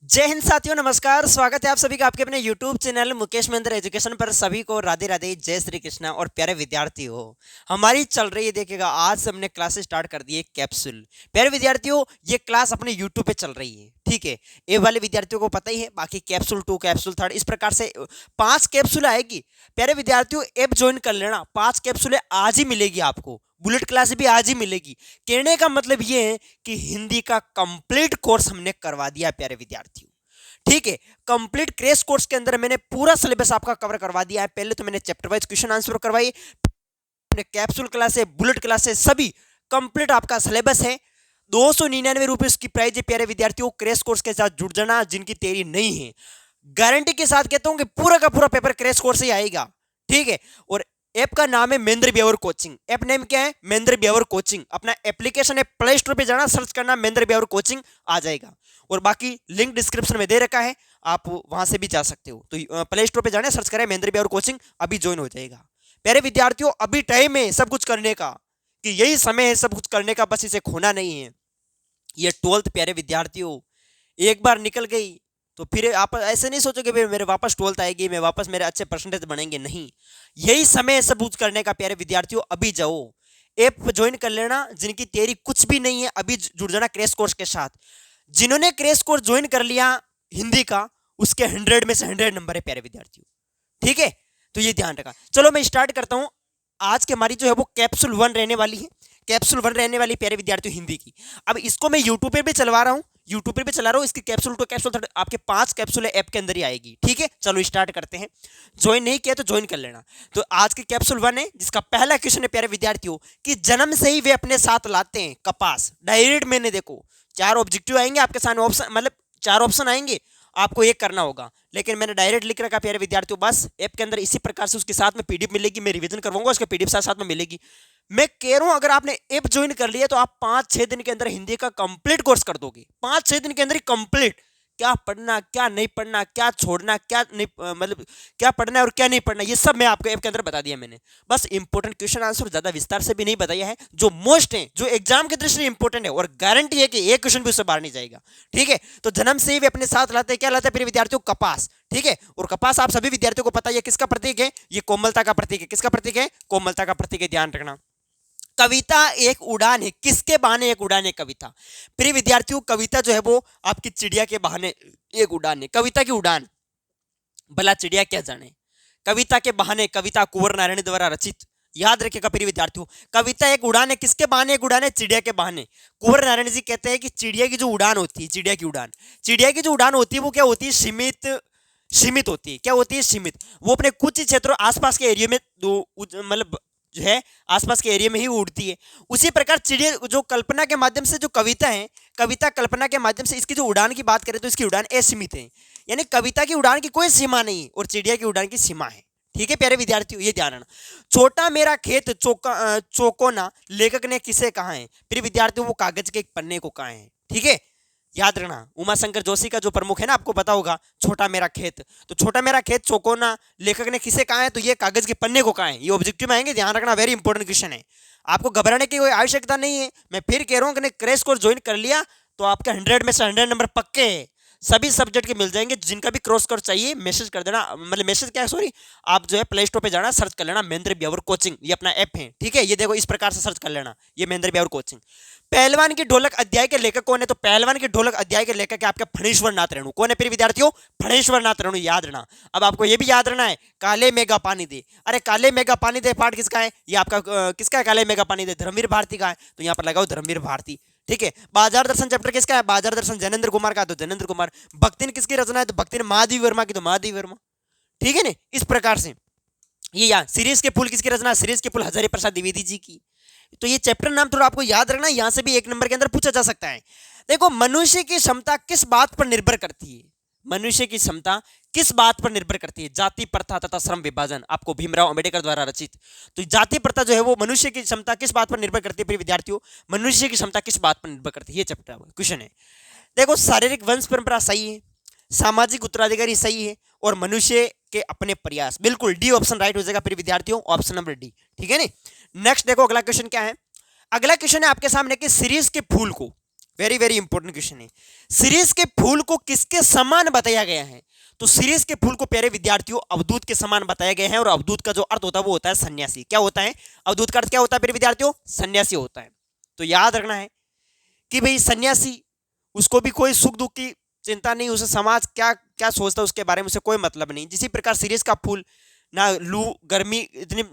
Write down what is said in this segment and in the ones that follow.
जय हिंद साथियों, नमस्कार। स्वागत है आप सभी का आपके अपने YouTube channel Mukesh Mahendra education पर। सभी को राधे राधे, जय श्री कृष्णा। और प्यारे विद्यार्थियों, हमारी चल रही है, देखिएगा आज से हमने क्लासेस स्टार्ट कर दी है कैप्सूल। प्यारे विद्यार्थियों, ये क्लास अपने YouTube पे चल रही है, ठीक है। ए वाले विद्यार्थियों को पता ही है, बाकी कैप्सूल 2, कैप्सूल 3 इस प्रकार से 5 कैप्सूल आएगी। प्यारे विद्यार्थियों, ऐप ज्वाइन कर लेना। 5 कैप्सूलें आज ही मिलेगी आपको, बुलेट क्लास भी आज ही मिलेगी। कहने का मतलब ये है कि हिंदी का कंप्लीट कोर्स हमने करवा दिया प्यारे विद्यार्थियों, ठीक है। कंप्लीट क्रैश कोर्स के अंदर मैंने पूरा सिलेबस आपका कवर करवा दिया है। पहले तो मैंने चैप्टर वाइज क्वेश्चन आंसर करवाई, कैप्सूल क्लास है, बुलेट क्लास है, सभी कंप्लीट आपका सिलेबस है। 299 रुपए की प्राइस है प्यारे विद्यार्थियों। क्रैश कोर्स के साथ जुड़ जाना जिनकी तैयारी नहीं है। गारंटी के साथ कहता हूं कि पूरा का पूरा पेपर क्रैश कोर्स ही आएगा, ठीक है। और ऐप का नाम है Mahendra Beawar coaching. App name क्या है? महेंद्र ब्यावर कोचिंग। अपना एप्लीकेशन है, प्ले स्टोर पे जाना, सर्च करना महेंद्र ब्यावर कोचिंग, आ जाएगा। और बाकी लिंक डिस्क्रिप्शन में दे रखा है, आप वहां से भी जा सकते हो। तो प्ले स्टोर पे जाने, सर्च करें महेंद्र ब्यावर कोचिंग, अभी ज्वाइन हो जाएगा। प्यारे विद्यार्थियों, अभी टाइम है सब कुछ करने का, कि यही समय है सब कुछ करने का, बस इसे खोना नहीं है। ये 12th प्यारे विद्यार्थियों, एक बार निकल गई तो फिर आप ऐसे नहीं सोचोगे भाई मेरे वापस 12th आएगी, मैं वापस मेरे अच्छे परसेंटेज बनेंगे, नहीं। यही समय है सब कुछ करने का प्यारे विद्यार्थियों। अभी जाओ, ऐप ज्वाइन कर लेना। जिनकी तैयारी कुछ भी नहीं है, अभी जुड़ जाना क्रैश कोर्स के साथ। जिन्होंने क्रैश कोर्स ज्वाइन कर लिया हिंदी का, उसके 100 में से 100 नंबर है प्यारे विद्यार्थियों, ठीक है। तो ये ध्यान रखा। चलो मैं स्टार्ट करता हूं। आज की हमारी जो है वो कैप्सूल 1 रहने वाली है। कैप्सूल 1 रहने वाली प्यारे विद्यार्थियों हिंदी की। अब इसको मैं यूट्यूब पे भी चलवा रहा हूँ, यूट्यूब पे भी चला रहा हूँ। इसकी कैप्सूल 2, कैप्सूल 3 आपके 5 कैप्सूल ऐप के अंदर ही आएगी, ठीक है। चलो स्टार्ट करते हैं। ज्वाइन नहीं किया तो ज्वाइन कर लेना। तो आज की कैप्सूल 1 है, जिसका पहला क्वेश्चन है प्यारे विद्यार्थियों कि जन्म से ही वे अपने साथ लाते हैं कपास। डायरेक्ट मैंने देखो 4 ऑब्जेक्टिव आएंगे आपके सामने, ऑप्शन मतलब 4 ऑप्शन आएंगे, आपको एक करना होगा। लेकिन मैंने डायरेक्ट लिख रखा प्यारे विद्यार्थियों, बस ऐप के अंदर इसी प्रकार से उसके साथ में पीडीएफ मिलेगी। मैं रिवीजन करवाऊंगा, उसके पीडीएफ साथ साथ में मिलेगी। मैं कह रहा हूं अगर आपने ऐप ज्वाइन कर लिया तो आप 5-6 दिन के अंदर हिंदी का कंप्लीट कोर्स कर दोगे। 5-6 दिन के अंदर ही कंप्लीट। क्या पढ़ना, क्या नहीं पढ़ना, क्या छोड़ना, क्या नहीं, मतलब क्या पढ़ना है और क्या नहीं पढ़ना, ये सब मैं आपको ऐप के अंदर बता दिया मैंने। बस इंपॉर्टेंट क्वेश्चन आंसर ज्यादा विस्तार से भी नहीं बताया है, जो मोस्ट है, जो एग्जाम की दृष्टि से इंपॉर्टेंट है, और गारंटी है कि एक क्वेश्चन भी उससे बाहर नहीं जाएगा, ठीक है। तो जन्म से ही वे अपने साथ लाते हैं, क्या लाते हैं प्रिय विद्यार्थियों? कपास, ठीक है। और कपास आप सभी विद्यार्थियों को पता है किसका प्रतीक है? ये कोमलता का प्रतीक है। किसका प्रतीक है? कोमलता का प्रतीक है, ध्यान रखना। कविता एक उड़ान है, किसके बहाने एक उड़ान है कविता? प्रिय विद्यार्थियों, कविता जो है वो आपकी चिड़िया के बहाने एक उड़ान है। कविता की उड़ान, भला चिड़िया क्या जाने। कविता के बहाने, कविता कुंवर नारायण द्वारा रचित। याद रखिएगा प्रिय विद्यार्थियों, कविता एक उड़ान है, किसके बहाने एक उड़ान है? चिड़िया के बहाने। कुंवर नारायण जी कहते हैं कि चिड़िया की जो उड़ान होती है, चिड़िया की उड़ान, चिड़िया की जो उड़ान होती है वो क्या होती है? सीमित, सीमित होती है। क्या होती है? सीमित। वो अपने कुछ ही क्षेत्रों, आसपास के एरिया में मतलब जो है आसपास के एरिया में ही उड़ती है। उसी प्रकार चिड़िया जो कल्पना के माध्यम से जो कविता है, कविता कल्पना के माध्यम से, इसकी जो उड़ान की बात करें तो इसकी उड़ान असीमित है। यानी कविता की उड़ान की कोई सीमा नहीं और चिड़िया की उड़ान की सीमा है, ठीक है प्यारे विद्यार्थियों, ये ध्यान रखना। छोटा मेरा खेत चौकोना लेखक ने किसे कहा है? प्रिय विद्यार्थियों, वो कागज के एक पन्ने को कहा है, ठीक है। याद रखना, उमा शंकर जोशी का जो प्रमुख है ना, आपको पता होगा, छोटा मेरा खेत। तो छोटा मेरा खेत चौकोना लेखक ने किसे कहा है? तो ये कागज के पन्ने को कहा है। ये ऑब्जेक्टिव में आएंगे, ध्यान रखना, वेरी इंपॉर्टेंट क्वेश्चन है। आपको घबराने की कोई आवश्यकता नहीं है। मैं फिर कह रहा हूँ कि क्रैश कोर्स ज्वाइन कर लिया तो आपके 100 में से 100 नंबर पक्के हैं। सभी सब्जेक्ट के मिल जाएंगे। जिनका भी क्रॉस कोर्स चाहिए मैसेज कर देना, मतलब मैसेज क्या है, सॉरी, आप जो है प्ले स्टोर पे जाना, सर्च कर लेना महेंद्र ब्यावर कोचिंग, ये अपना ऐप है, ठीक है। ये देखो इस प्रकार से सर्च कर लेना, ये महेंद्र ब्यावर कोचिंग। पहलवान की ढोलक अध्याय के लेखक कौन है? तो पहलवान की ढोलक अध्याय के लेखक है आपके फणेश्वर नाथ रेणु। कौन है प्रिय विद्यार्थियों? फणेश्वर नाथ रेणु, याद रहना। अब आपको ये भी याद रहना है, काले मेगा पानी दे। अरे काले मेगा पानी दे पाठ किसका है? ये आपका किसका है? काले मेगा पानी दे धर्मवीर भारती का है, तो यहाँ पर लगाओ धर्मवीर भारती, ठीक है। बाजार दर्शन चैप्टर किसका है? बाजार दर्शन जैनेन्द्र कुमार का, तो जैनेन्द्र कुमार। भक्तिन किसकी रचना है? तो भक्तिन महादेवी वर्मा की, तो महादेवी वर्मा, ठीक है ना। इस प्रकार से ये यहाँ सीरीज के फूल किसकी रचना? सीरीज के फूल हजारी प्रसाद द्विवेदी जी की। तो ये चैप्टर नाम थोड़ा आपको याद रखना, यहां से भी 1 नंबर के अंदर पूछा जा सकता है। देखो, मनुष्य की क्षमता किस बात पर निर्भर करती है? मनुष्य की क्षमता किस बात पर निर्भर करती है? जाति प्रथा तथा श्रम विभाजन, आपको भीमराव अंबेडकर द्वारा रचित। तो जाति प्रथा जो है वो मनुष्य की क्षमता किस बात पर निर्भर करती है? प्रिय विद्यार्थियों, मनुष्य की क्षमता किस बात पर निर्भर करती है, ये चैप्टर क्वेश्चन है। देखो, शारीरिक वंश परंपरा सही है, सामाजिक उत्तराधिकारी सही है, और मनुष्य के अपने प्रयास, बिल्कुल डी ऑप्शन राइट हो जाएगा प्रिय विद्यार्थियों, ऑप्शन नंबर डी, ठीक है ना। नेक्स्ट देखो अगला क्वेश्चन क्या है। अगला क्वेश्चन है आपके सामने कि सीरीज के फूल को, वेरी वेरी इंपॉर्टेंट क्वेश्चन है। सीरीज के फूल को किसके समान बताया गया है? तो सीरीज के फूल को प्यारे विद्यार्थियों अवधूत के समान बताया गया है, और अवधूत का जो अर्थ होता है वो होता है सन्यासी। क्या होता है? अवधूत का अर्थ क्या होता है प्यारे विद्यार्थियों? सन्यासी होता है। तो याद रखना है कि भाई सन्यासी, उसको भी कोई सुख दुख की चिंता नहीं, उसे समाज क्या क्या सोचता है उसके बारे में उसे कोई मतलब नहीं। जिसी प्रकार सीरीज का फूल ना लू गर्मी इतनी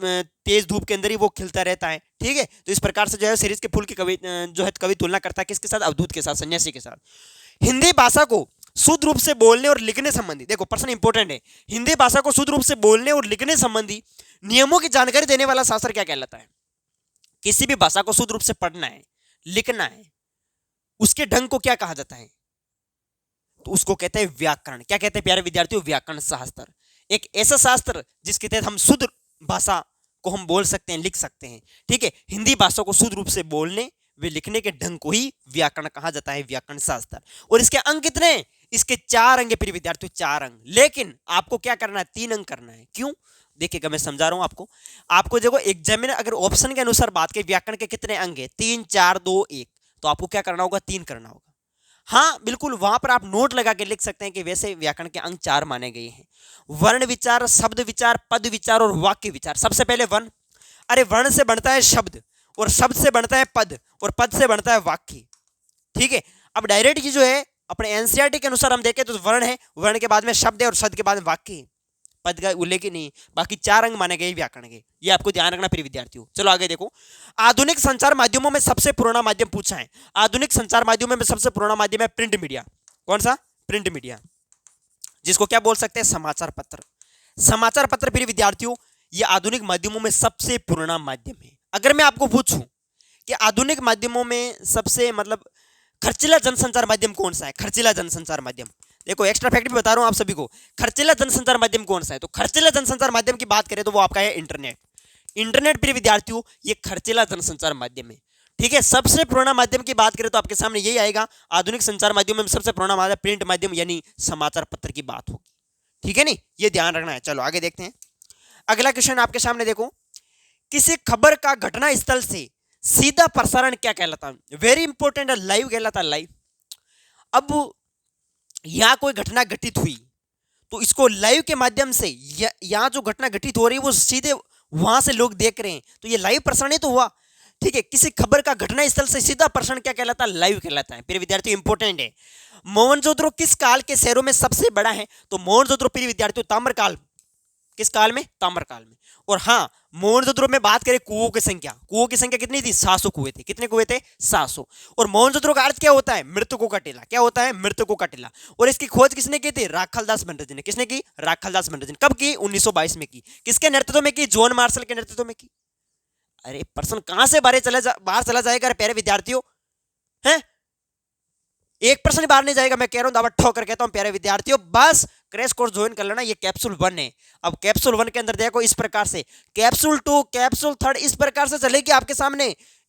तेज धूप के अंदर ही वो खिलता रहता है, ठीक है। तो इस प्रकार से जो है सीरीज के फूल की कवि जो है कवि तुलना करता है किसके साथ? अवधूत के साथ, सन्यासी के साथ। हिंदी भाषा को शुद्ध रूप से बोलने और लिखने संबंधी, देखो प्रश्न इंपॉर्टेंट है, हिंदी भाषा को शुद्ध रूप से बोलने और लिखने संबंधी नियमों की जानकारी देने वाला शास्त्र क्या कहलाता है? किसी भी भाषा को शुद्ध रूप से पढ़ना है, लिखना है, उसके ढंग को क्या कहा जाता है? तो उसको कहते हैं व्याकरण। क्या कहते हैं प्यारे विद्यार्थियों? व्याकरण शास्त्र। एक ऐसा शास्त्र जिसके तहत हम शुद्ध भाषा को हम बोल सकते हैं, लिख सकते हैं, ठीक है। हिंदी भाषा को शुद्ध रूप से बोलने वे लिखने के ढंग को ही व्याकरण कहा जाता है, व्याकरण शास्त्र। और इसके अंक कितने? इसके 4 अंक प्रिय विद्यार्थियों, 4 अंक। लेकिन आपको क्या करना है? 3 अंक करना है। क्यों? देखिएगा मैं समझा रहा हूं आपको। आपको देखो एग्जामिनर अगर ऑप्शन के अनुसार बात के व्याकरण के कितने अंक है? 3, 4, 2, 1। तो आपको क्या करना होगा? 3 करना होगा। हाँ बिल्कुल, वहां पर आप नोट लगा के लिख सकते हैं कि वैसे व्याकरण के अंक 4 माने गए हैं। वर्ण विचार, शब्द विचार, पद विचार और वाक्य विचार। सबसे पहले वर्ण। अरे वर्ण से बनता है शब्द, और शब्द से बनता है पद, और पद से बनता है वाक्य, ठीक है। अब डायरेक्ट ये जो है अपने एनसीईआरटी के अनुसार हम देखें तो वर्ण है, वर्ण के बाद में शब्द है, और शब्द के बाद में वाक्य है, पद का उल्लेख ही नहीं। बाकी 4 अंग माने गए व्याकरण के, ये आपको ध्यान रखना प्रिय विद्यार्थियों। चलो आगे देखो। आधुनिक संचार माध्यमों में सबसे पुराना माध्यम पूछा है। आधुनिक संचार माध्यमों में सबसे पुराना माध्यम है प्रिंट मीडिया। कौन सा? प्रिंट मीडिया, जिसको क्या बोल सकते हैं? समाचार पत्र। समाचार पत्र प्रिय विद्यार्थियों ये आधुनिक माध्यमों में सबसे पुराना माध्यम है। अगर मैं आपको पूछूं कि आधुनिक माध्यमों में सबसे मतलब खर्चीला जनसंचार माध्यम कौन सा है? खर्चीला जनसंचार माध्यम, देखो एक्स्ट्रा फैक्ट भी बता रहा हूं आप सभी को। खर्चीला जनसंचार माध्यम कौन सा है? तो खर्चीला जनसंचार माध्यम की बात करें तो वो आपका है इंटरनेट। इंटरनेट प्रिय विद्यार्थियों ये खर्चीला जनसंचार माध्यम है, ठीक है। सबसे पुराना माध्यम की बात करें तो आपके सामने यही आएगा। आधुनिक संचार माध्यम में सबसे पुराना माध्यम प्रिंट माध्यम यानी समाचार पत्र की बात होगी, ठीक है नहीं, ये ध्यान रखना है। चलो आगे देखते हैं। अगला क्वेश्चन आपके सामने देखो। किसी खबर का घटना स्थल से सीधा प्रसारण क्या कहलाता है? वेरी इंपॉर्टेंट है, लाइव कहलाता है, लाइव। अब यहां कोई घटना घटित हुई तो इसको लाइव के माध्यम से यहां जो घटना घटित हो रही है वो सीधे वहां से लोग देख रहे हैं, तो ये लाइव प्रसारण ही तो हुआ, ठीक है। किसी खबर का घटना स्थल से सीधा प्रसारण क्या कहलाता है? लाइव कहलाता है। प्रिय विद्यार्थियों इंपॉर्टेंट है। मोहनजोदड़ो किस काल के शहरों में सबसे बड़ा है? तो मोहनजोदड़ो प्रिय विद्यार्थियों ताम्रकाल। किस काल में? ताम्रकाल में। और हाँ मोहनजोदड़ो में बात करें कुओं की संख्या कितनी थी? 700 कुएं थे। कितने कुएं थे? 700। और मोहनजोदड़ो का अर्थ क्या होता है? मृतकों का टीला। क्या होता है? मृतकों का टीला। और इसकी खोज किसने की थी? राखालदास बनर्जी ने। किसने की? राखालदास बनर्जी ने। कब की? 1922 में की। किसके नेतृत्व में की? जॉन मार्शल के नेतृत्व में की। अरे पर्सन कहां से बाहर चला जाएगा प्यारे विद्यार्थियों? है एक पर्सन बाहर नहीं जाएगा, मैं कह रहा हूं, दावा ठोकर कहता हूं प्यारे विद्यार्थियों। बस क्रैश कोर्स ज्वाइन कर लेना, ये कैप्सूल 1 है। अब कैप्सूल 1 के अंदर देखो इस प्रकार से, कैप्सूल 2, कैप्सूल 3 इस प्रकार से चलेगी आपके सामने।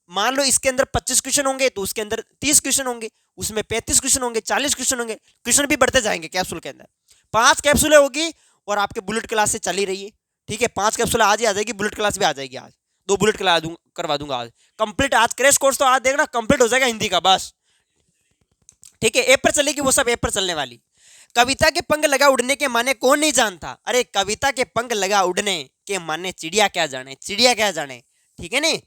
मान लो इसके अंदर 25 क्वेश्चन होंगे तो उसके अंदर 30 क्वेश्चन होंगे, उसमें 35 क्वेश्चन होंगे, 40 क्वेश्चन होंगे, क्वेश्चन भी बढ़ते जाएंगे कैप्सूल के अंदर। 5 कैप्सूलें होगी और आपके बुलेट क्लास से चली रही है, ठीक है। 5 कैप्सूल आज ही आ जाएगी, बुलेट क्लास भी आ जाएगी आज। 2 बुलेट क्लास करवा दूंगा आज कंप्लीट। आज क्रैश कोर्स तो आज देखना कंप्लीट हो जाएगा हिंदी का, बस ठीक है। ऐप पर चलेगी वो सब, ऐप पर चलने वाली। कविता के पंख लगा उड़ने के माने कौन नहीं जानता? अरे कविता के पंख लगा उड़ने के माने चिड़िया क्या जाने, चिड़िया क्या जाने, ठीक है नहीं,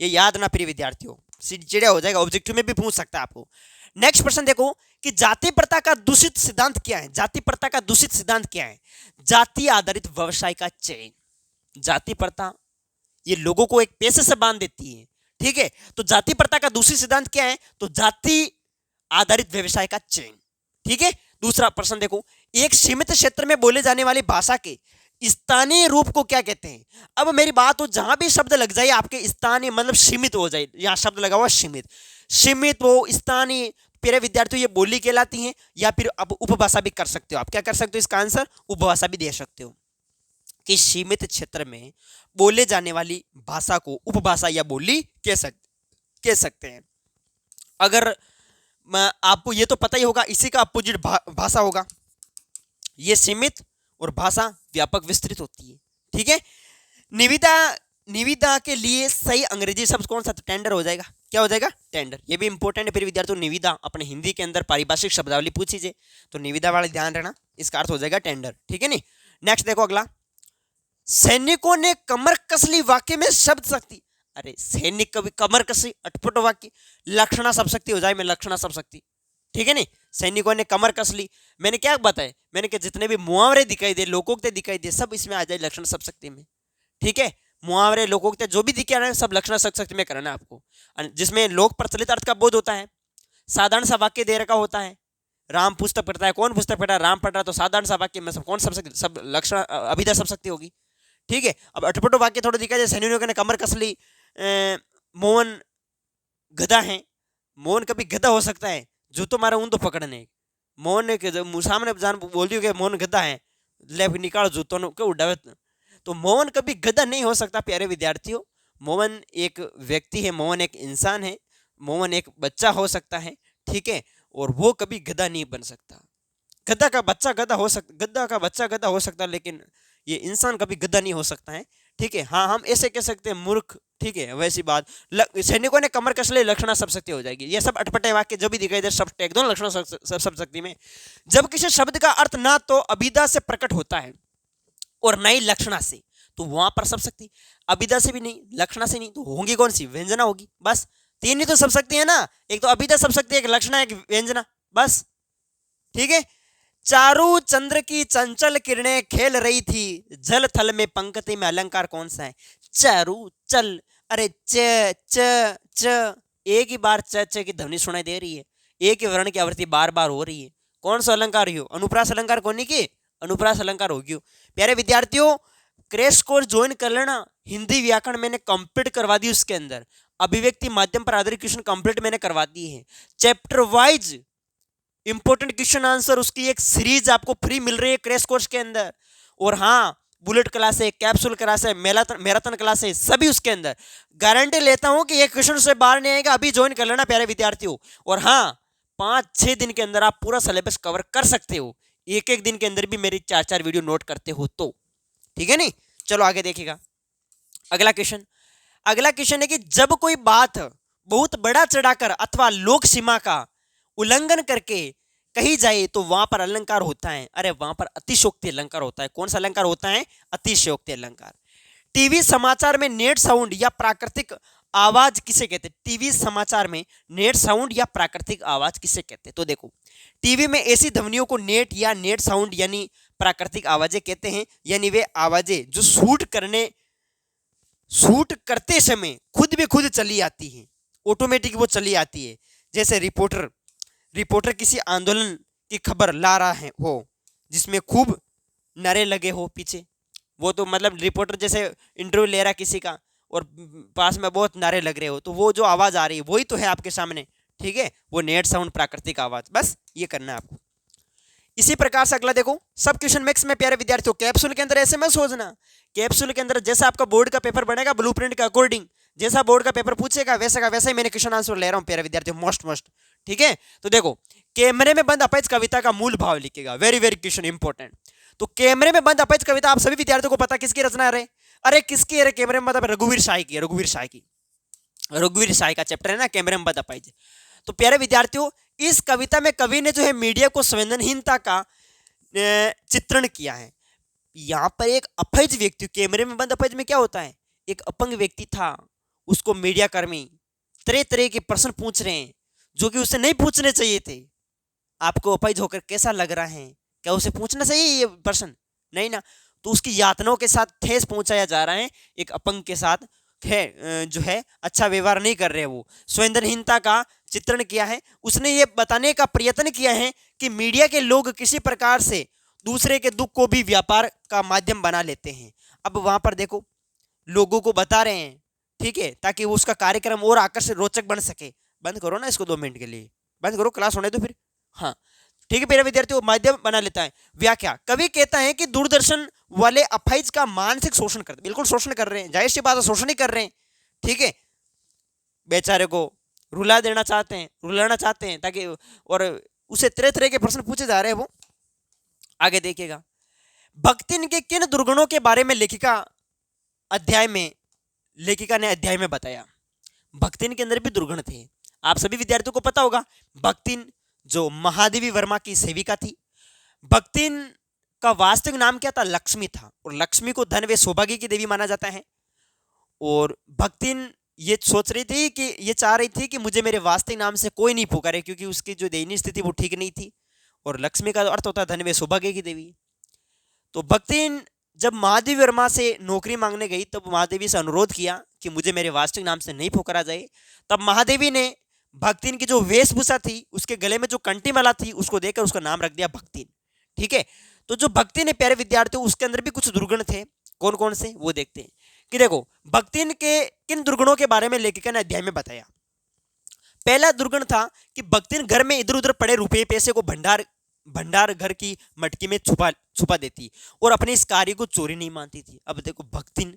ये याद ना प्रिय विद्यार्थियों। चिड़िया हो जाएगा, ऑब्जेक्टिव में भी पूछ सकता है आपको। नेक्स्ट प्रश्न देखो कि जाति प्रथा का दूषित सिद्धांत क्या है? जाति प्रथा का दूषित सिद्धांत क्या है? जाति आधारित व्यवसाय का चयन। जाति प्रथा ये लोगों को एक पेशे से बांध देती है, ठीक है। तो जाति प्रथा का दूसरी सिद्धांत क्या है? तो जाति आधारित व्यवसाय का चयन, ठीक है। दूसरा प्रश्न देखो, एक सीमित क्षेत्र में बोले जाने वाली भाषा के स्थानीय रूप को क्या कहते हैं? अब मेरी बात हो, जहां भी शब्द लग जाए आपके स्थानीय मतलब सीमित हो जाए, यहां शब्द लगा हुआ सीमित, सीमित वो स्थानीय, प्यारे विद्यार्थियों ये बोली कहलाती हैं, या फिर अब उपभाषा भी कर सकते हो आप। क्या कर सकते हो? इसका आंसर उपभाषा भी दे सकते हो कि सीमित क्षेत्र में बोले जाने वाली भाषा को उपभाषा या बोली कह सकते हैं। अगर आपको ये तो पता ही होगा, इसी का अपोजिट भाषा होगा। ये सीमित और भाषा व्यापक विस्तृत होती है, ठीक है। निविदा निविदा के लिए सही अंग्रेजी शब्द कौन सा? टेंडर हो जाएगा। क्या हो जाएगा? टेंडर। ये भी इंपॉर्टेंट है फिर विद्यार्थियों। निविदा अपने हिंदी के अंदर पारिभाषिक शब्दावली पूछीजिए तो निविदा वाले ध्यान रखना, इसका अर्थ हो जाएगा टेंडर। ठीक है नहीं। नेक्स्ट देखो अगला, सैनिकों ने कमर कसली वाक्य में शब्द शक्ति। अरे सैनिक कभी कमर कसी अटपट वाक्य, लक्षणा सब शक्ति हो जाए में लक्षणा सब शक्ति। ठीक है नहीं। सैनिकों ने कमर कस ली, मैंने क्या बताया? मैंने कि जितने भी मुहावरे दिखाई दे, लोकोक्ति दिखाई दे, सब इसमें आ जाए लक्षण सब शक्ति में। ठीक है। मुहावरे लोकोक्ति जो भी दिखे ना सब लक्षण सब शक्ति में करना है आपको, जिसमें लोक प्रचलित अर्थ का बोध होता है। साधारण सा वाक्य दे रखा होता है। राम पुस्तक पढ़ता है, कौन पुस्तक पढ़ रहा है? राम पढ़ रहा है, तो साधारण सा वाक्य में सब कौन सब शक्ति, सब लक्षण अभिधा सब शक्ति होगी। ठीक है। अब अटपट वाक्य थोड़ा दिखा जाए, सैनिकों ने कमर कस ली, मोहन गधा है। मोहन कभी गधा हो सकता है? जो तो मारा ऊन तो पकड़ने। मोहन ने सामने जान बोल दियो कि मोहन गधा है, ले निकाल जूतों को उड़ावे, तो मोहन कभी गधा नहीं हो सकता प्यारे विद्यार्थियों। मोहन एक व्यक्ति है, मोहन एक इंसान है, मोहन एक बच्चा हो सकता है। ठीक है। और वो कभी गधा नहीं बन सकता। गधा का बच्चा गधा हो सकता, गधा का बच्चा गधा हो सकता, लेकिन ये इंसान कभी गधा नहीं हो सकता है। ठीक है। हाँ, हम ऐसे कह सकते हैं मूर्ख। ठीक है। वैसी बात, सैनिकों ने कमर कस ले, लक्षणा सब शक्ति हो जाएगी। ये सब अटपटे वाक्य जो भी दिखाई दे सब टैग दो लक्षणा सब शक्ति में। जब किसी शब्द का अर्थ ना तो अभिधा से प्रकट होता है और ना ही लक्षणा से, तो वहां पर सब शक्ति। अभिधा से भी नहीं, लक्षणा से नहीं, तो होंगी कौन सी? व्यंजना होगी। बस तीन ही तो सब शक्ति है ना, एक तो अभिधा सब शक्ति, एक लक्षणा, एक व्यंजना, बस। ठीक है। चारू चंद्र की चंचल किरणें खेल रही थी जल थल में, पंक्ति में अलंकार कौन सा है? चारू चल। अरे च च च, एक ही बार च की ध्वनि सुनाई दे रही है, एक ही वर्ण की आवृत्ति बार बार हो रही है। कौन सा अलंकार हो? अनुप्रास अलंकार कौन की? अनुप्रास अलंकार होगी। प्यारे विद्यार्थियों, क्रैश कोर्स ज्वाइन कर लेना। हिंदी व्याकरण मैंने कंप्लीट करवा दी, उसके अंदर अभिव्यक्ति माध्यम पर आधारित क्वेश्चन कंप्लीट मैंने करवा दी है। Chapter wise important question answer उसकी एक सीरीज आपको फ्री मिल रही है क्रैश कोर्स के अंदर। और हाँ, बुलेट क्लास है, कैप्सूल क्लास है, मैराथन क्लास है, सभी उसके अंदर। गारंटी लेता हूं कि ये क्वेश्चन से बाहर नहीं आएगा। अभी ज्वाइन कर लेना प्यारे विद्यार्थियों। और हाँ, 5-6 दिन के अंदर आप पूरा सिलेबस कवर कर सकते हो, एक एक दिन के अंदर भी मेरी 4-4 वीडियो नोट करते हो तो। ठीक है नहीं। चलो आगे देखिएगा अगला क्वेश्चन। अगला क्वेश्चन है कि जब कोई बात बहुत बड़ा चढ़ाकर अथवा लोक सीमा का उल्लंघन करके कही जाए तो वहां पर अलंकार होता है। अरे वहां पर अतिशयोक्ति अलंकार होता है। कौन सा अलंकार होता है? अतिशयोक्ति अलंकार। टीवी समाचार में नेट साउंड या प्राकृतिक आवाज किसे कहते हैं? टीवी समाचार में नेट साउंड या प्राकृतिक आवाज किसे कहते हैं? तो देखो, टीवी में ऐसी ध्वनियों को नेट या नेट साउंड यानी प्राकृतिक आवाजें कहते हैं। यानी वे आवाजें जो शूट करते समय खुद भी खुद चली आती है, ऑटोमेटिक वो चली आती है। जैसे रिपोर्टर किसी आंदोलन की खबर ला रहा है हो, जिसमें खूब नारे लगे हो पीछे, वो तो मतलब रिपोर्टर जैसे इंटरव्यू ले रहा है किसी का और पास में बहुत नारे लग रहे हो, तो वो जो आवाज आ रही है वही तो है आपके सामने। ठीक है। वो नेट साउंड प्राकृतिक आवाज, बस ये करना है आपको। इसी प्रकार से अगला देखो, सब क्वेश्चन मैक्स में प्यारे विद्यार्थियों कैप्सूल के अंदर ऐसे मत सोचना। कैप्सूल के अंदर जैसा आपका बोर्ड का पेपर बनेगा ब्लूप्रिंट के अकॉर्डिंग, जैसा बोर्ड का पेपर पूछेगा वैसा का वैसा ही मैंने क्वेश्चन आंसर ले रहा हूं प्यारे विद्यार्थियों, मोस्ट। ठीक है। तो देखो, कैमरे में बंद अपैज कविता का मूल भाव लिखेगा। Very very question important. तो कैमरे में बंद अपैज कविता आप सभी विद्यार्थियों को पता किसकी रचना है? अरे किसकी है? कैमरे में बंद, रघुवीर शाही की। रघुवीर शाही का चैप्टर है ना कैमरे में बंद अपैज। तो प्यारे विद्यार्थियों, इस कविता में कवि ने जो है मीडिया को संवेदनहीनता का चित्रण किया है। यहां पर एक अपहिज व्यक्ति, कैमरे में बंद अपहिज में क्या होता है? एक अपंग व्यक्ति था, उसको मीडिया कर्मी तरह तरह के प्रश्न पूछ रहे हैं जो कि उसे नहीं पूछने चाहिए थे। आपको अपहिज होकर कैसा लग रहा है? क्या उसे पूछना चाहिए ये प्रश्न? नहीं ना। तो उसकी यातनाओं के साथ ठेस पहुंचाया जा रहा है। एक अपंग के साथ है जो है अच्छा व्यवहार नहीं कर रहे, वो संवेदनहीनता का चित्रण किया है। उसने ये बताने का प्रयत्न किया है कि मीडिया के लोग किसी प्रकार से दूसरे के दुख को भी व्यापार का माध्यम बना लेते हैं। अब वहां पर देखो, लोगों को बता रहे हैं, ठीक है, ताकि वो उसका कार्यक्रम और आकर्षक रोचक बन सके। बंद करो ना इसको 2 मिनट के लिए, बंद करो, क्लास होने दो फिर। हाँ ठीक है मेरे विद्यार्थियों, माध्यम बना लेता है। व्याख्या, कवि कहता है कि दूरदर्शन वाले अफाइज का मानसिक शोषण करते, बिल्कुल शोषण कर रहे हैं, जाहिर सी बात है शोषण ही कर रहे हैं। ठीक है, बेचारे को रुलाना चाहते हैं ताकि, और उसे तरह तरह के प्रश्न पूछे जा रहे हैं। वो आगे देखिएगा, भक्तिन के किन दुर्गुणों के बारे में लेखिका अध्याय में लेखिका ने अध्याय में बताया। भक्तिन के अंदर भी दुर्गुण थे। आप सभी विद्यार्थियों को पता होगा, भक्तिन जो महादेवी वर्मा की सेविका थी। भक्तिन का वास्तविक नाम क्या था? लक्ष्मी था, और लक्ष्मी को धन व सौभाग्य की देवी माना जाता है। और भक्तिन ये सोच रही थी कि ये चाह रही थी कि मुझे मेरे वास्तविक नाम से कोई नहीं पुकारे, क्योंकि उसकी जो दयनीय स्थिति वो ठीक नहीं थी। और लक्ष्मी का अर्थ होता है धन व सौभाग्य की देवी। तो भक्तिन जब महादेवी वर्मा से नौकरी मांगने गई तब महादेवी से अनुरोध किया कि मुझे मेरे वास्तविक नाम से नहीं पुकारा जाए। तब महादेवी ने भक्तिन की जो वेशभूषा थी, उसके गले में जो कंठी माला थी, उसको देखकर उसका नाम रख दिया भक्तिन। ठीक है, तो जो भक्तिन है प्यारे विद्यार्थियों, उसके अंदर भी कुछ दुर्गुण थे। कौन कौन से वो देखते हैं कि देखो भक्तिन के किन दुर्गुणों के बारे में लेखिका ने अध्याय में बताया। पहला दुर्गुण था कि भक्तिन घर में इधर उधर पड़े रुपये पैसे को भंडार घर की मटकी में छुपा छुपा देती और अपने इस कार्य को चोरी नहीं मानती थी। अब देखो भक्तिन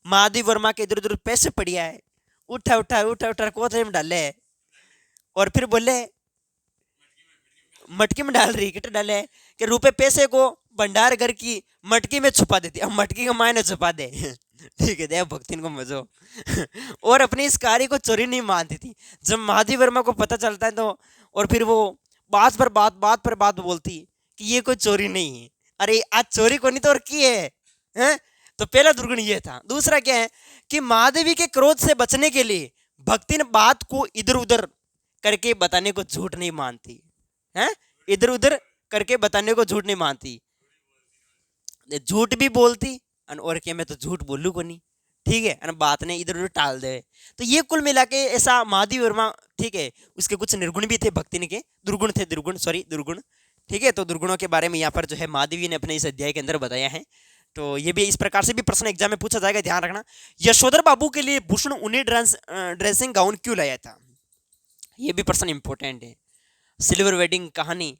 महादेव वर्मा के इधर उधर पैसे पड़िया है, उठा उठा उठा उठा कोथरे में डाले है, और फिर बोले मटकी में डाल रही, किट डाले कि रुपए पैसे को भंडार घर की मटकी में छुपा देती। अब मटकी का मायने छुपा दे ठीक है, देव भक्तिन को मजो और अपने इस कार्य को चोरी नहीं मानती थी। जब महादेव वर्मा को पता चलता है तो, और फिर वो बात पर बात बोलती कि ये कोई चोरी नहीं है, अरे आज चोरी को नहीं तो और की है? तो पहला दुर्गुण ये था। दूसरा क्या है कि महादेवी के क्रोध से बचने के लिए भक्तिन बात को इधर उधर करके बताने को झूठ नहीं मानती है, इधर उधर करके बताने को झूठ नहीं मानती, झूठ भी बोलती और क्या मैं तो झूठ बोलूँ को नहीं। ठीक है, बात ने इधर उधर टाल दे। तो ये कुल मिला के ऐसा महादेवी वर्मा, ठीक है, उसके कुछ निर्गुण भी थे, भक्तिन के दुर्गुण थे, दुर्गुण। ठीक है, तो दुर्गुणों के बारे में यहाँ पर जो है महादेवी ने अपने इस अध्याय के अंदर बताया है। तो ये भी इस प्रकार से भी प्रश्न एग्जाम में पूछा जाएगा, ध्यान रखना। यशोधर बाबू के लिए भूषण ऊनी ड्रेसिंग गाउन क्यों लाया था? ये भी प्रश्न इंपॉर्टेंट है। सिल्वर वेडिंग कहानी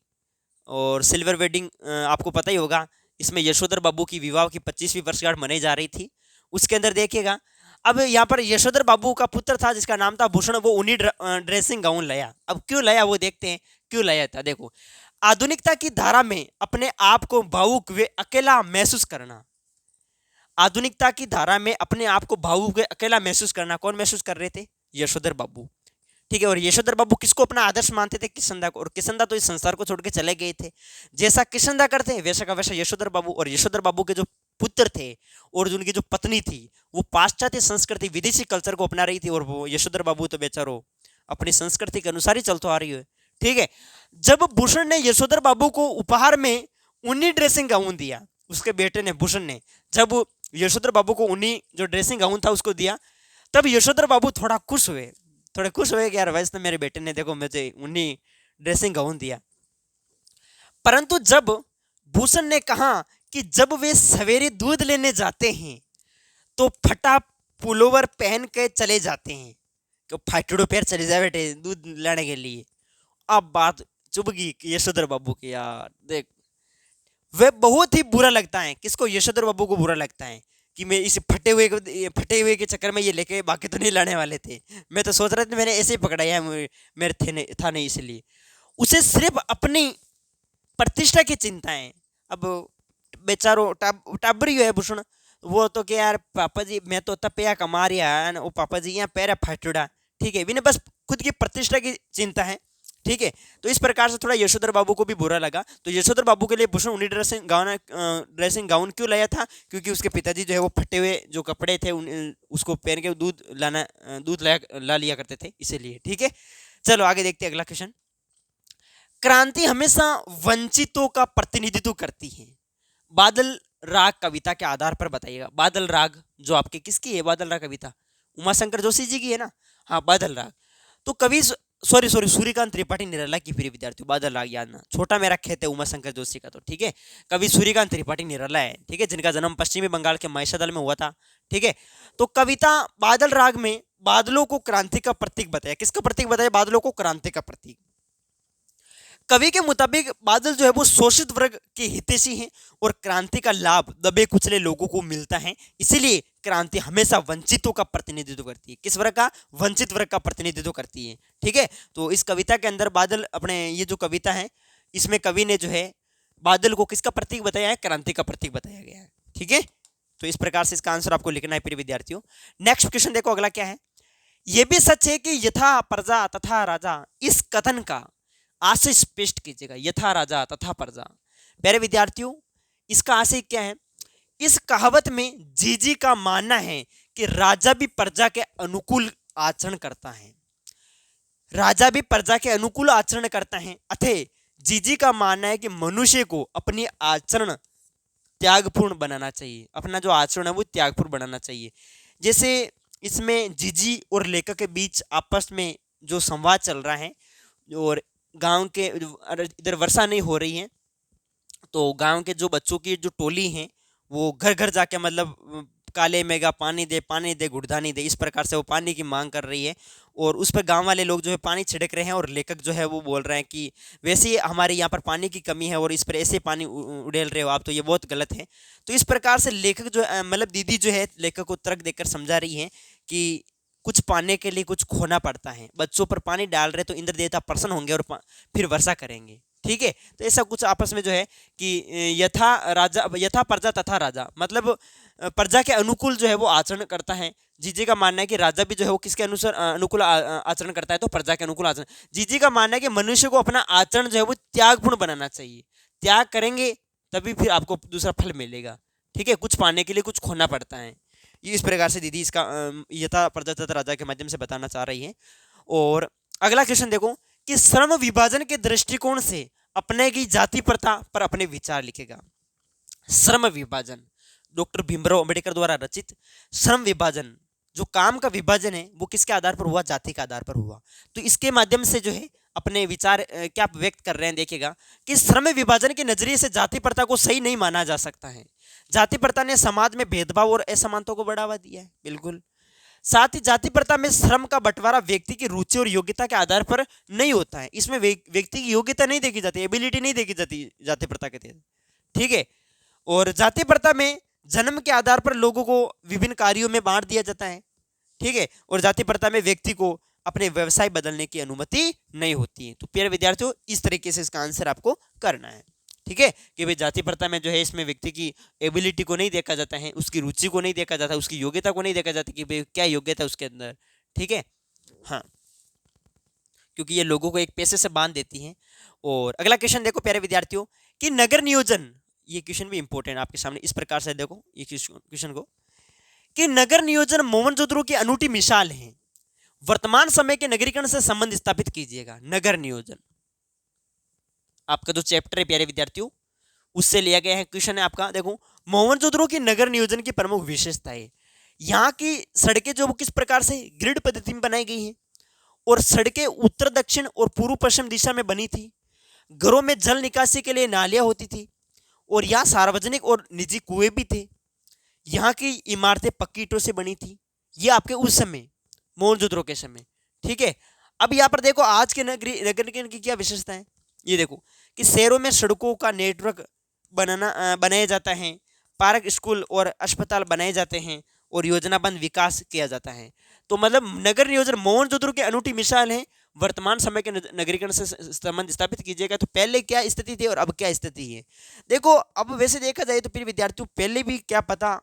और सिल्वर वेडिंग आपको पता ही होगा, इसमें यशोधर बाबू की विवाह की 25वीं वर्षगांठ मनाई जा रही थी। उसके अंदर देखिएगा, अब यहाँ पर यशोधर बाबू का पुत्र था जिसका नाम था भूषण, वो ऊनी ड्रेसिंग गाउन लाया। अब क्यों लाया वो देखते हैं, क्यों लाया था। देखो, आधुनिकता की धारा में अपने आप को भावुक व अकेला महसूस करना। आधुनिकता की धारा में अपने आप को भावुक व अकेला महसूस करना, कौन महसूस कर रहे थे? यशोधर बाबू। ठीक है, और यशोधर बाबू किसको अपना आदर्श मानते थे? किशनदा को। और किशनदा तो इस संसार को छोड़ के चले गए थे। जैसा किशनदा करते वैसा का वैसा यशोधर बाबू। और यशोधर बाबू के जो पुत्र थे और जो उनकी जो पत्नी थी, वो पाश्चात्य संस्कृति विदेशी कल्चर को अपना रही थी, और वो यशोधर बाबू तो बेचारो अपनी संस्कृति के अनुसार ही चलते आ रही है। ठीक है, जब भूषण ने यशोधर बाबू को उपहार में ऊनी ड्रेसिंग गाउन दिया, उसके बेटे ने भूषण ने जब यशोधर बाबू को ऊनी जो ड्रेसिंग गाउन था उसको दिया, तब यशोधर बाबू थोड़े खुश हुए कि यार वैसे तो मेरे बेटे ने देखो मुझे ऊनी ड्रेसिंग गाउन दिया। परंतु जब भूषण ने कहा कि जब वे सवेरे दूध लेने जाते हैं तो फटा पुलोवर पहन के चले जाते हैं, कि फाटड़ो पैर चले जाए बेटे दूध लाने के लिए। अब बात चुभ गई यशोधर बाबू की, यार देख वे बहुत ही बुरा लगता है। किसको? यशोधर बाबू को बुरा लगता है कि मैं इस फटे हुए के चक्कर में ये लेके बाकी तो नहीं लाने वाले थे, मैं तो सोच रहा था मैंने ऐसे ही पकड़ा है, मेरे था नहीं, इसलिए उसे सिर्फ अपनी प्रतिष्ठा की चिंता है। अब बेचारो टाबरी है भूषण, वो तो क्या यार पापा जी मैं तो तपया कमा रहा है, वो पापा जी यहाँ पैरा फाटुड़ा। ठीक है, इन्हें बस खुद की प्रतिष्ठा की चिंता है। ठीक है, तो इस प्रकार से थोड़ा यशोधर बाबू को भी बुरा लगा। तो यशोधर बाबू के लिए भूषण ऊनी ड्रेसिंग गाउन क्यों लाया था? क्योंकि उसके पिताजी जो है वो फटे हुए जो कपड़े थे उसको पहन के दूध ला लिया करते थे, इसीलिए। ठीक है, चलो आगे देखते हैं अगला क्वेश्चन। क्रांति हमेशा वंचितों का प्रतिनिधित्व करती है, बादल राग कविता के आधार पर बताइएगा। बादल राग जो आपके किसकी है? बादल राग कविता उमाशंकर जोशी जी की है ना? हाँ, बादल राग। तो कवि सूर्यकांत त्रिपाठी निराला की प्रिय विद्यार्थियों, बादल राग याद ना, छोटा मेरा खेत है उमाशंकर जोशी का। तो ठीक है, कवि सूर्यकांत त्रिपाठी निराला है, ठीक है, जिनका जन्म पश्चिमी बंगाल के महिषादल में हुआ था। ठीक है, तो कविता बादल राग में बादलों को क्रांति का प्रतीक बताया। किसका प्रतीक बताया? बादलों को क्रांति का प्रतीक। कवि के मुताबिक बादल जो है वो शोषित वर्ग के हितैषी हैं और क्रांति का लाभ दबे कुचले लोगों को मिलता है, इसीलिए क्रांति हमेशा वंचितों का प्रतिनिधित्व करती है। किस वर्ग का? वंचित वर्ग का प्रतिनिधित्व करती है। ठीक है, तो इस कविता के अंदर बादल अपने ये जो कविता है इसमें कवि ने जो है बादल को किसका प्रतीक बताया है? क्रांति का प्रतीक बताया गया है। ठीक है, तो इस प्रकार से इसका आंसर आपको लिखना है प्रिय विद्यार्थियों। नेक्स्ट क्वेश्चन देखो अगला क्या है। यह भी सच है कि यथा प्रजा तथा राजा, इस कथन का आशय स्पष्ट कीजिएगा। यथा राजा तथा प्रजा, प्यारे विद्यार्थियों इसका आशय क्या है। इस कहावत में जीजी का मानना है कि राजा भी प्रजा के अनुकूल आचरण करता है, राजा भी प्रजा के अनुकूल आचरण करता है। अतः जीजी का मानना है कि मनुष्य को अपनी आचरण त्यागपूर्ण बनाना चाहिए, अपना जो आचरण है वो त्यागपूर्ण बनाना चाहिए। जैसे इसमें जीजी और लेखक के बीच आपस में जो संवाद चल रहा है, और गांव के इधर वर्षा नहीं हो रही है, तो गांव के जो बच्चों की जो टोली है वो घर घर जाके मतलब काले मेघा पानी दे गुड़धानी दे, इस प्रकार से वो पानी की मांग कर रही है। और उस पर गांव वाले लोग जो है पानी छिड़क रहे हैं, और लेखक जो है वो बोल रहे हैं कि वैसे ही हमारे यहाँ पर पानी की कमी है और इस पर ऐसे पानी उड़ेल रहे हो आप, तो ये बहुत गलत है। तो इस प्रकार से लेखक जो मतलब दीदी जो है लेखक को तर्क देकर समझा रही है कि कुछ पाने के लिए कुछ खोना पड़ता है। बच्चों पर पानी डाल रहे तो इंद्र देवता प्रसन्न होंगे और फिर वर्षा करेंगे, ठीक है। तो ऐसा कुछ आपस में जो है कि यथा प्रजा तथा राजा, मतलब प्रजा के अनुकूल जो है वो आचरण करता है। जीजी का मानना है कि राजा भी जो है वो किसके अनुसार अनुकूल आचरण करता है, तो प्रजा के अनुकूल आचरण। जीजी का मानना है कि मनुष्य को अपना आचरण जो है वो त्यागपूर्ण बनाना चाहिए, त्याग करेंगे तभी फिर आपको दूसरा फल मिलेगा, ठीक है। कुछ पाने के लिए कुछ खोना पड़ता है। ये इस प्रकार से दीदी इसका यथा प्रजा तथा राजा के माध्यम से बताना चाह रही है। और अगला क्वेश्चन देखो कि श्रम विभाजन के दृष्टिकोण से अपने की जाति प्रथा पर अपने विचार लिखेगा। श्रम विभाजन डॉक्टर भीमराव अंबेडकर द्वारा रचित श्रम विभाजन, जो काम का विभाजन है वो किसके आधार पर हुआ, जाति के आधार पर हुआ। तो इसके माध्यम से जो है अपने विचार क्या आप व्यक्त कर रहे हैं, देखिएगा कि श्रम विभाजन के नजरिए से जाति प्रथा को सही नहीं माना जा सकता है। जाति प्रथा ने समाज में भेदभाव और असमानता को बढ़ावा दिया है, बिल्कुल। साथ ही जाति प्रथा में श्रम का बंटवारा व्यक्ति की रुचि और योग्यता के आधार पर नहीं होता है। इसमें व्यक्ति की योग्यता नहीं देखी जाती, एबिलिटी नहीं देखी जाती जाति प्रथा के तहत, ठीक है। और जाति प्रथा में जन्म के आधार पर लोगों को विभिन्न कार्यों में बांट दिया जाता है, ठीक है। और जाति प्रथा में व्यक्ति को अपने व्यवसाय बदलने की अनुमति नहीं होती है। तो प्यारे विद्यार्थियों इस तरीके से इसका आंसर आपको करना है, ठीक है। कि भाई जाति प्रथा में जो है इसमें व्यक्ति की एबिलिटी को नहीं देखा जाता है, उसकी रुचि को नहीं देखा जाता, उसकी योग्यता को नहीं देखा जाता कि भाई क्या योग्यता है उसके अंदर, ठीक है। हाँ, क्योंकि ये लोगों को एक पैसे से बांध देती हैं। और अगला क्वेश्चन देखो प्यारे विद्यार्थियों कि नगर नियोजन, ये क्वेश्चन भी इंपॉर्टेंट आपके सामने इस प्रकार से देखो ये क्वेश्चन को कि नगर नियोजन मोहनजोदड़ो की अनूठी मिसाल है, वर्तमान समय के नगरीकरण से संबंध स्थापित कीजिएगा। नगर नियोजन आपका जो चैप्टर है प्यारे विद्यार्थियों उससे लिया गया है क्वेश्चन है आपका। देखो मोहनजोदड़ो की नगर नियोजन की प्रमुख विशेषता है, यहाँ की सड़कें जो किस प्रकार से ग्रिड पद्धति में बनाई गई हैं, और सड़कें उत्तर दक्षिण और पूर्व पश्चिम दिशा में बनी थी। घरों में जल निकासी के लिए नालियां होती थी, और यहाँ सार्वजनिक और निजी कुएं भी थे। यहाँ की इमारतें पक्की ईंटों से बनी थी। ये आपके उस समय मोहनजोदड़ो के समय, ठीक है। अब यहाँ पर देखो आज के नगरीकरण की क्या विशेषता है, ये देखो कि शहरों में सड़कों का नेटवर्क बनाया जाता है, पार्क स्कूल और अस्पताल बनाए जाते हैं, और योजनाबद्ध विकास किया जाता है। तो मतलब नगर नियोजन मोहनजोदड़ो की अनूठी मिसाल है, वर्तमान समय के नगरीकरण से संबंध स्थापित कीजिएगा। तो पहले क्या स्थिति थी और अब क्या स्थिति है। देखो अब वैसे देखा जाए तो फिर विद्यार्थियों पहले भी क्या पता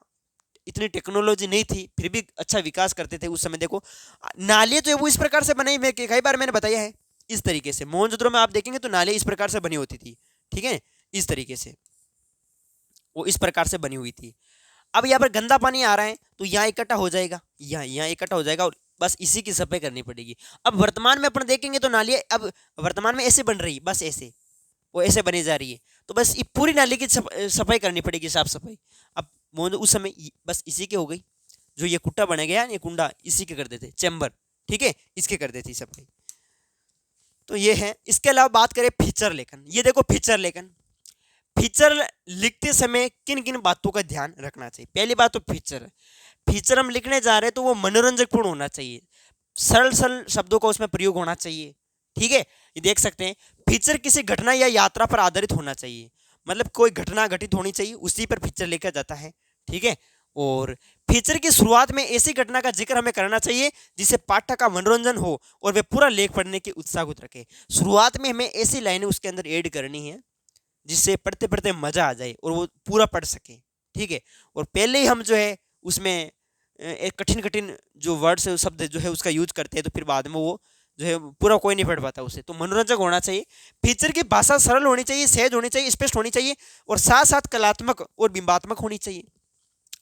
इतनी टेक्नोलॉजी नहीं थी, फिर भी अच्छा विकास करते थे उस समय। देखो नालियाँ जो है वो इस प्रकार से बनाई, मैं कई बार मैंने बताया है इस तरीके से। मोहनजोदड़ो में आप देखेंगे तो नालियाँ इस प्रकार से बनी होती थी, ठीक है, इस तरीके से वो इस प्रकार से बनी हुई थी। अब यहाँ पर गंदा पानी आ रहा है तो यहाँ इकट्ठा हो जाएगा, यहाँ इकट्ठा हो जाएगा, और बस इसी की सफाई करनी पड़ेगी। अब वर्तमान में अपन देखेंगे तो नालियाँ अब वर्तमान में ऐसे बन रही, बस ऐसे वो ऐसे बनी जा रही है, तो बस ये पूरी नाली की सफाई करनी पड़ेगी, साफ सफाई। अब उस समय बस इसी के हो गई, जो ये कुट्टा बना गया ये कुंडा इसी के कर देते चैम्बर, ठीक है, इसके कर देती सफाई। तो ये है। इसके अलावा बात करें फीचर लेखन, ये देखो फीचर लेखन, फीचर लिखते समय किन किन बातों का ध्यान रखना चाहिए। पहली बात तो फीचर हम लिखने जा रहे हैं तो वो मनोरंजकपूर्ण होना चाहिए, सरल सरल शब्दों का उसमें प्रयोग होना चाहिए, ठीक है। ये देख सकते हैं फीचर किसी घटना या यात्रा पर आधारित होना चाहिए, मतलब कोई घटना घटित होनी चाहिए उसी पर फीचर लिखा जाता है, ठीक है। और फीचर की शुरुआत में ऐसी घटना का जिक्र हमें करना चाहिए जिससे पाठक का मनोरंजन हो और वे पूरा लेख पढ़ने की उत्साह रखे। शुरुआत में हमें ऐसी लाइनें उसके अंदर ऐड करनी है जिससे पढ़ते पढ़ते मजा आ जाए और वो पूरा पढ़ सके, ठीक है। और पहले ही हम जो है उसमें एक कठिन कठिन जो वर्ड्स है शब्द जो है उसका यूज करते हैं, तो फिर बाद में वो जो है पूरा कोई नहीं पढ़ पाता उसे। तो मनोरंजक होना चाहिए, फीचर की भाषा सरल होनी चाहिए, सहज होनी चाहिए, स्पष्ट होनी चाहिए, और साथ साथ कलात्मक और बिंबात्मक होनी चाहिए।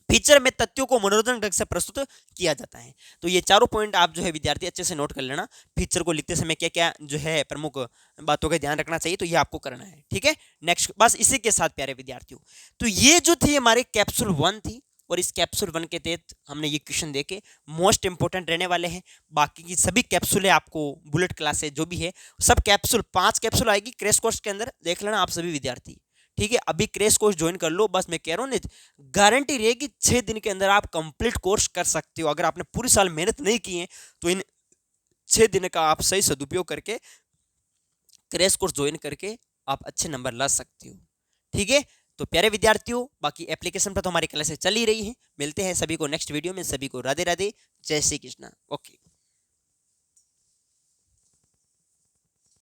फीचर में तथ्यों को मनोरंजक ढंग से प्रस्तुत किया जाता है। तो ये चारों पॉइंट आप जो है विद्यार्थी अच्छे से नोट कर लेना। फीचर को लिखते समय क्या क्या जो है प्रमुख बातों का ध्यान रखना चाहिए, तो ये आपको करना है, ठीक है। नेक्स्ट बस इसी के साथ प्यारे विद्यार्थियों, तो ये जो थी हमारी कैप्सूल 1 थी, और इस कैप्सूल 1 के तहत हमने ये क्वेश्चन देखे, मोस्ट इंपोर्टेंट रहने वाले हैं। बाकी की सभी कैप्सूलें आपको बुलेट क्लासेस जो भी है सब कैप्सूल 5 कैप्सूल आएगी क्रैश कोर्स के अंदर, देख लेना आप सभी विद्यार्थी, ठीक है। अभी क्रैश कोर्स ज्वाइन कर लो, बस मैं कह रहा हूँ ना, गारंटी रहेगी 6 दिन के अंदर आप कंप्लीट कोर्स कर सकते हो। अगर आपने पूरी साल मेहनत नहीं की है तो इन 6 दिन का आप सही सदुपयोग करके क्रैश कोर्स ज्वाइन करके आप अच्छे नंबर ला सकते हो, ठीक है। तो प्यारे विद्यार्थियों, बाकी एप्लीकेशन पर तो हमारी क्लासेस चल ही रही हैं। मिलते हैं सभी को नेक्स्ट वीडियो में, सभी को राधे राधे, जय श्री कृष्णा, ओके।